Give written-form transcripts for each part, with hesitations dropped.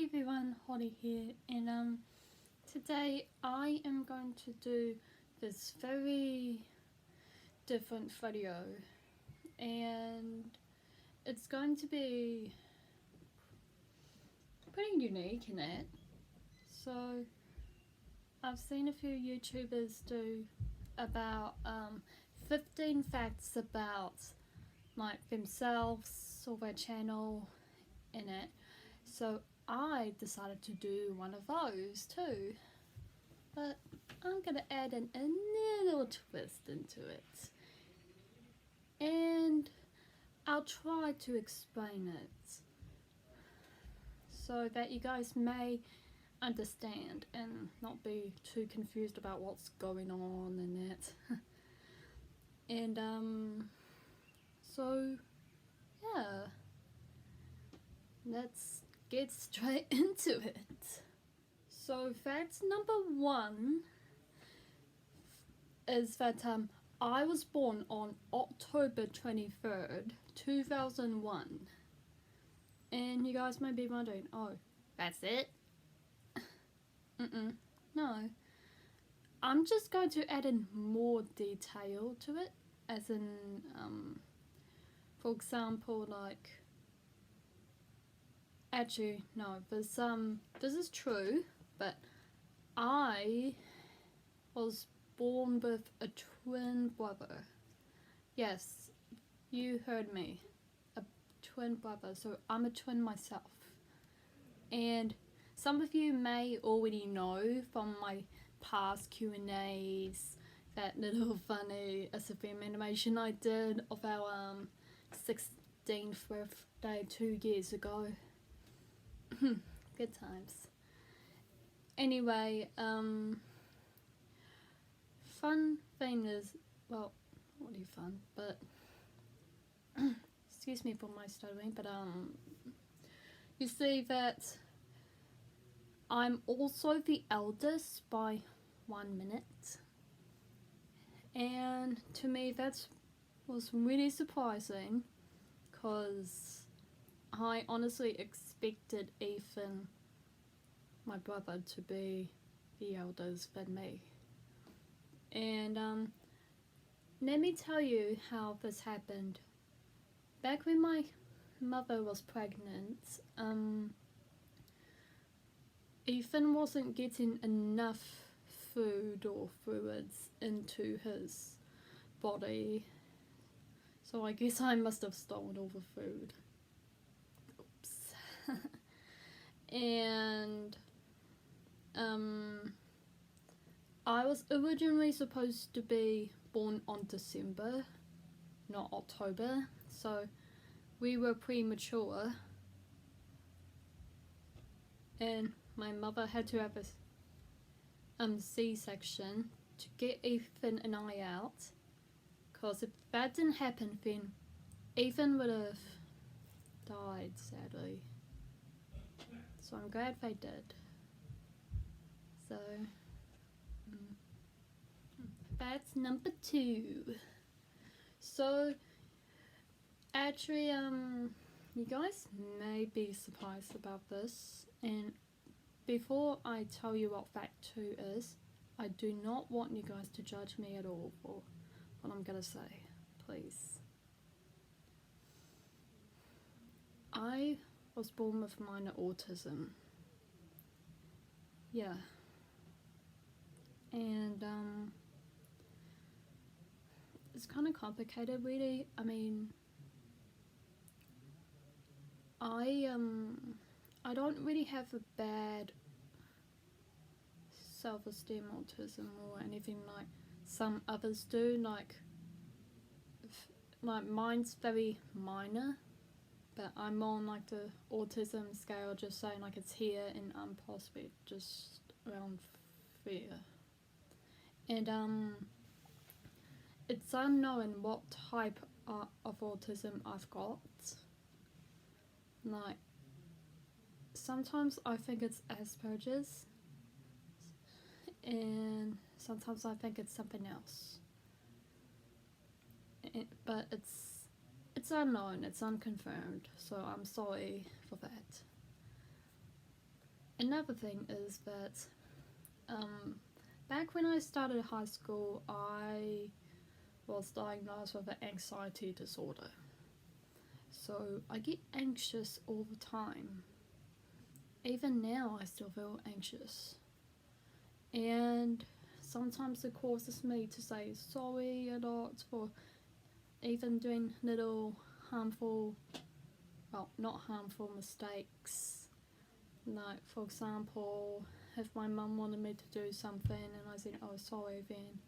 Hey everyone, Holly here, and today I am going to do this very different video, and it's going to be pretty unique in it. So I've seen a few YouTubers do about 15 facts about like themselves or their channel in it. So I decided to do one of those too, but I'm gonna add a little twist into it, and I'll try to explain it so that you guys may understand and not be too confused about what's going on in it. And so yeah, let's get straight into it. So fact number one is that I was born on October 23rd, 2001. And you guys may be wondering, oh, that's it? No. I'm just going to add in more detail to it, as in, for example, like, actually, no, this is true, but I was born with a twin brother. Yes, you heard me, a twin brother, so I'm a twin myself. And some of you may already know from my past Q&As that little funny SFM animation I did of our 16th birthday 2 years ago. Good times. Anyway, fun thing is, well, not really fun, but excuse me for my stuttering, but you see that I'm also the eldest by 1 minute, and to me that was really surprising, because I honestly expected Ethan, my brother, to be the eldest than me. And let me tell you how this happened. Back when my mother was pregnant, Ethan wasn't getting enough food or fluids into his body, so I guess I must have stolen all the food. Oops. And I was originally supposed to be born on December, not October, so we were premature, and my mother had to have a C-section to get Ethan and I out, because if that didn't happen, then Ethan would have died, sadly. So I'm glad they did. So that's number two. So actually, you guys may be surprised about this, and before I tell you what fact 2 is, I do not want you guys to judge me at all for what I'm gonna say, please. I was born with minor autism. Yeah. And it's kind of complicated, really. I mean, I don't really have a bad self-esteem autism or anything like some others do. Like mine's very minor, but I'm on like the autism scale, just saying like it's here and possibly just around fear. And it's unknown what type of autism I've got. Like, sometimes I think it's Asperger's, and sometimes I think it's something else. But it's unknown, it's unconfirmed, so I'm sorry for that. another thing is that back when I started high school, I was diagnosed with an anxiety disorder. So I get anxious all the time. Even now, I still feel anxious. And sometimes it causes me to say sorry a lot for even doing little harmful, well, not harmful mistakes. Like, for example, if my mum wanted me to do something and I said, oh, sorry, then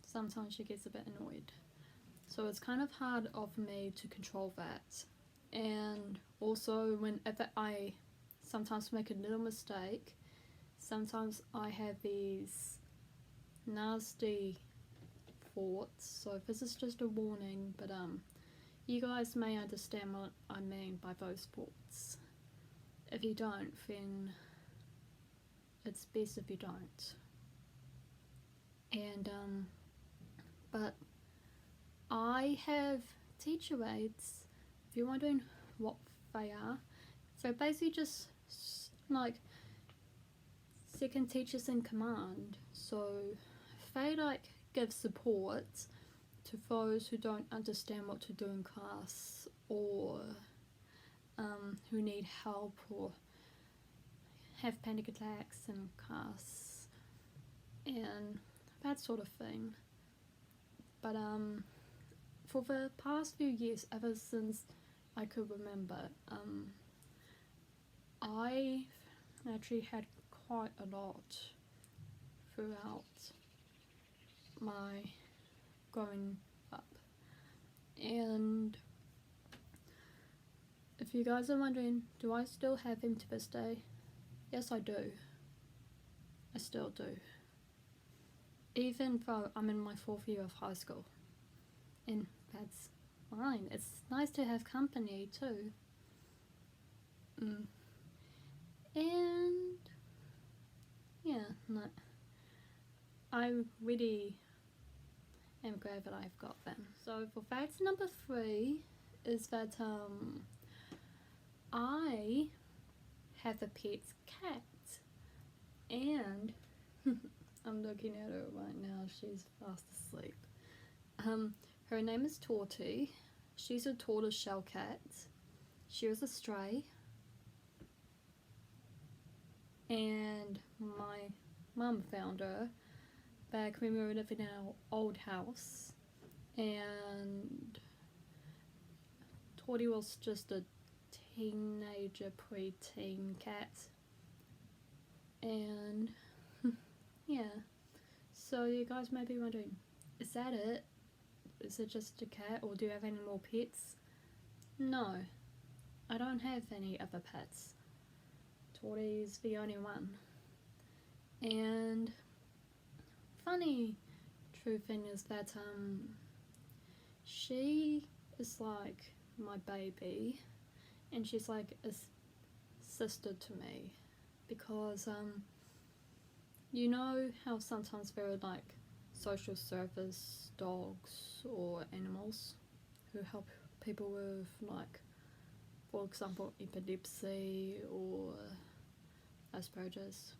sometimes she gets a bit annoyed. So it's kind of hard of me to control that. And also, whenever I sometimes make a little mistake, sometimes I have these nasty thoughts. So this is just a warning, but you guys may understand what I mean by those thoughts. If you don't, then it's best if you don't. And but I have teacher aides. If you're wondering what they are, they're basically just like second teachers in command. So they like give support to those who don't understand what to do in class, or who need help or have panic attacks in class and that sort of thing. But for the past few years, ever since I could remember, I've actually had quite a lot throughout my growing up. And if you guys are wondering, do I still have them to this day? Yes, I do. I still do. Even though I'm in my 4th year of high school. And that's fine. It's nice to have company too. And yeah, no, I really am glad that I've got them. So for fact number 3 is that I have a pet cat, and I'm looking at her right now. She's fast asleep. Her name is Torty. She's a tortoiseshell cat. She was a stray, and my mum found her back when we were living in our old house, and Torty was just a teenager, pre-teen cat, and yeah. So you guys may be wondering, is that it? Is it just a cat, or do you have any more pets? No, I don't have any other pets. Torty's the only one. And funny true thing is that she is like my baby, and she's like a sister to me, because you know how sometimes there are like social service dogs or animals who help people with, like, for example, epilepsy or Asperger's.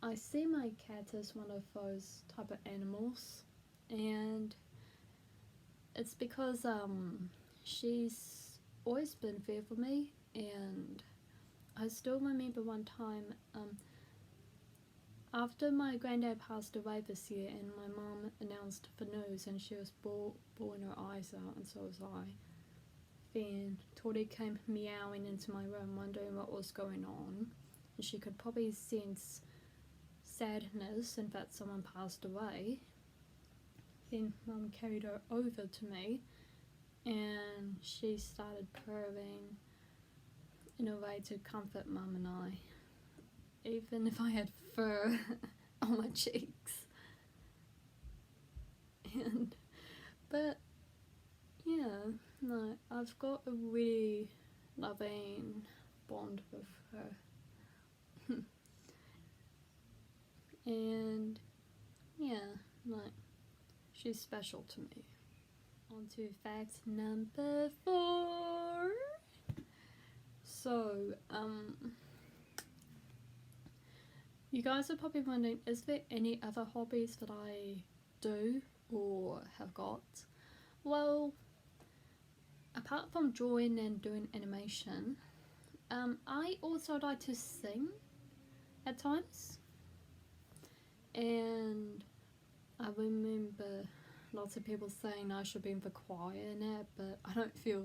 I see my cat as one of those type of animals, and it's because she's always been there for me. And I still remember one time after my granddad passed away this year, and my mum announced the news, and she was bawling her eyes out, and so was I. Then Torty came meowing into my room, wondering what was going on, and she could probably sense sadness and that someone passed away. Then Mum carried her over to me, and she started purring in a way to comfort Mum and I, even if I had fur on my cheeks. But yeah, no, I've got a really loving bond with her. And yeah, like, she's special to me. On to fact number 4. So, You guys are probably wondering, is there any other hobbies that I do or have got? Well, apart from drawing and doing animation, I also like to sing at times. And I remember lots of people saying I should be in the choir in it, but I don't feel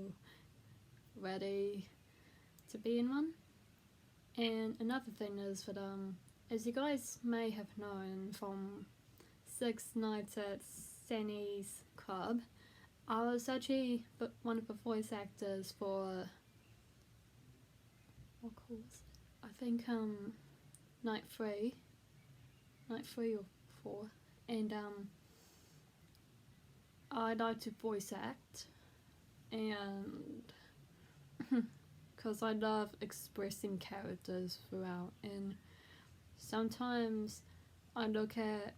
ready to be in one. And another thing is that as you guys may have known from 6 nights at Sandy's club, I was actually one of the voice actors for, what calls it? I think night 3 or 4, and I like to voice act, and because I love expressing characters throughout, and sometimes I look at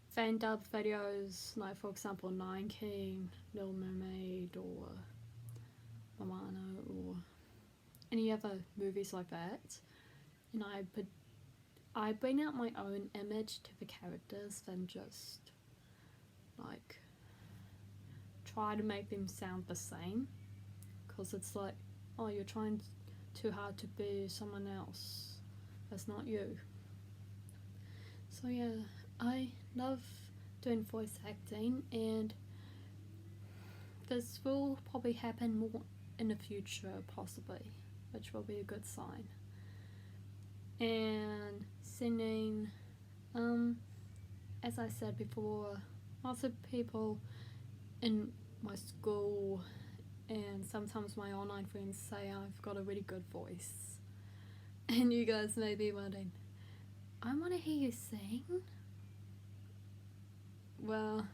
fan dub videos, like for example Lion King, Little Mermaid, or Moana, or any other movies like that, and I bring out my own image to the characters than just like try to make them sound the same, because it's like, oh, you're trying too hard to be someone else that's not you. So yeah, I love doing voice acting, and this will probably happen more in the future possibly, which will be a good sign. And singing, as I said before, lots of people in my school and sometimes my online friends say I've got a really good voice. And you guys may be wondering, I want to hear you sing? Well,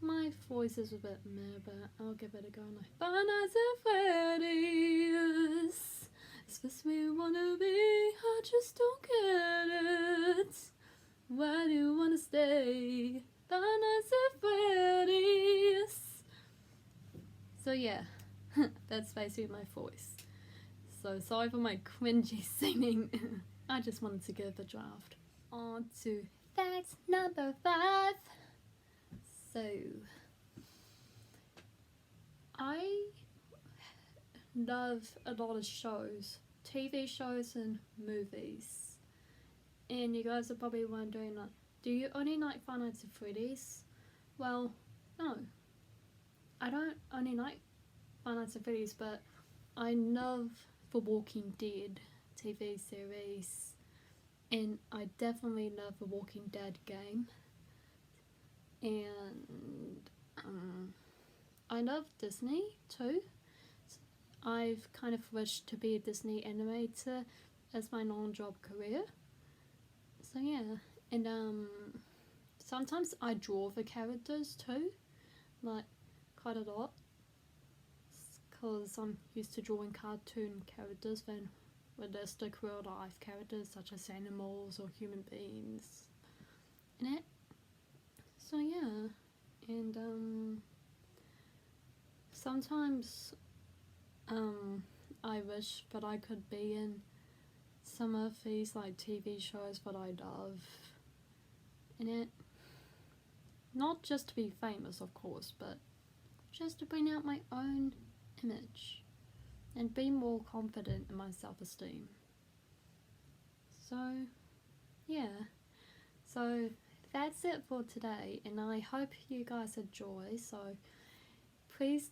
my voice is a bit meh, but I'll give it a go. Like, Five Nights at Freddy's, is this where you wanna be? I just don't get it. Why do you wanna stay? Five Nights at Freddy's. So yeah, that's basically my voice. So sorry for my cringy singing. I just wanted to give a draft. On to fact number 5. So, I love a lot of shows, TV shows and movies. And you guys are probably wondering, like, do you only like Five Nights at Freddy's? Well, no. I don't only like Five Nights at Freddy's, but I love The Walking Dead TV series. And I definitely love the Walking Dead game. And I love Disney too. I've kind of wished to be a Disney animator as my non-job career. So yeah, and sometimes I draw the characters too, like quite a lot, because I'm used to drawing cartoon characters than realistic real life characters such as animals or human beings in it. So yeah, and sometimes I wish that I could be in some of these like TV shows that I love in it. Not just to be famous, of course, but just to bring out my own image and be more confident in my self-esteem. So yeah, so that's it for today, and I hope you guys enjoy. So please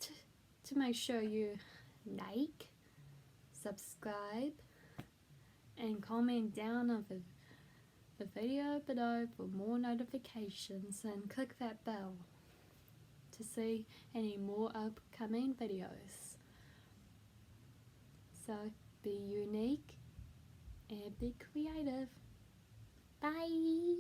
to make sure you like, subscribe, and comment down on the video below for more notifications, and click that bell to see any more upcoming videos. So be unique and be creative. Bye!